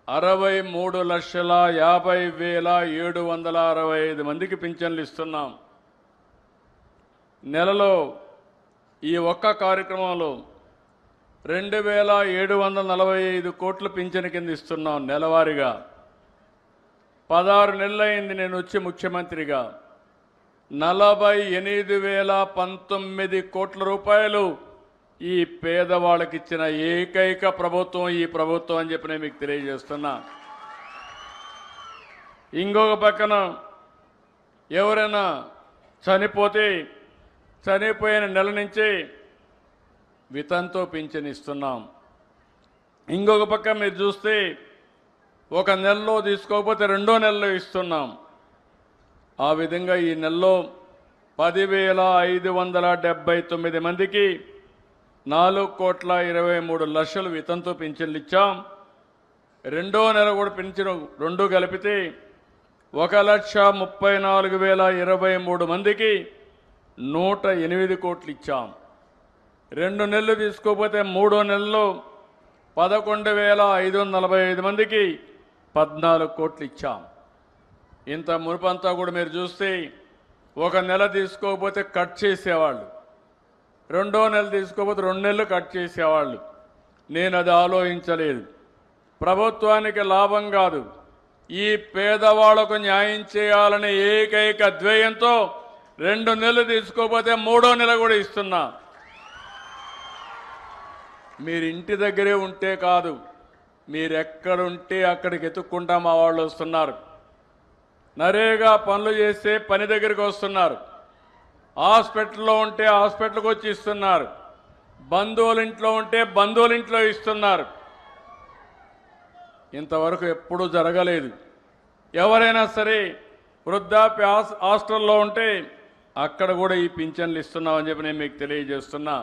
63,50,765 మందికి పింఛన్లు ఇస్తున్నాం. నెలలో ఈ ఒక్క కార్యక్రమంలో 2,745 కోట్ల పింఛన్ కింద ఇస్తున్నాం నెలవారీగా. 16 నెలలైంది నేను వచ్చి ముఖ్యమంత్రిగా. 48,019 కోట్ల రూపాయలు ఈ పేదవాళ్ళకి ఇచ్చిన ఏకైక ప్రభుత్వం ఈ ప్రభుత్వం అని చెప్పి నేను మీకు తెలియజేస్తున్నా. ఇంకొక పక్కన ఎవరైనా చనిపోతే చనిపోయిన నెల నుంచి వితంతో పింఛన్ ఇస్తున్నాం. ఇంకొక పక్క మీరు చూస్తే ఒక నెలలో తీసుకోకపోతే రెండో నెలలో ఇస్తున్నాం. ఆ విధంగా ఈ నెలలో 10,579 మందికి 4,23,00,000 వితంతో పింఛన్లు ఇచ్చాం. రెండో నెల కూడా పింఛను రెండు కలిపితే 1,34,023 మందికి 108 కోట్లు ఇచ్చాం. 2 నెలలు తీసుకోకపోతే మూడో నెలలో 11,545 మందికి 14 కోట్లు ఇచ్చాం. ఇంత మునుపంతా కూడా మీరు చూస్తే ఒక నెల తీసుకోకపోతే కట్ చేసేవాళ్ళు, రెండో నెల తీసుకోకపోతే 2 నెలలు కట్ చేసేవాళ్ళు. నేను అది ఆలోచించలేదు. ప్రభుత్వానికి లాభం కాదు, ఈ పేదవాళ్లకు న్యాయం చేయాలనే ఏకైక ధ్యేయంతో 2 నెలలు తీసుకోకపోతే మూడో నెల కూడా ఇస్తున్నా. మీరు ఇంటి దగ్గరే ఉంటే కాదు, మీరెక్కడుంటే అక్కడికి ఎత్తుక్కుంటా మా వాళ్ళు వస్తున్నారు. నరేగా పనులు చేస్తే పని దగ్గరికి వస్తున్నారు. హాస్పిటల్లో ఉంటే హాస్పిటల్కి వచ్చి ఇస్తున్నారు. బంధువుల ఇంట్లో ఉంటే బంధువుల ఇంట్లో ఇస్తున్నారు. ఇంతవరకు ఎప్పుడూ జరగలేదు. ఎవరైనా సరే వృద్ధాప్య హాస్టల్లో ఉంటే అక్కడ కూడా ఈ పింఛన్లు ఇస్తున్నామని చెప్పి నేను మీకు తెలియజేస్తున్నా.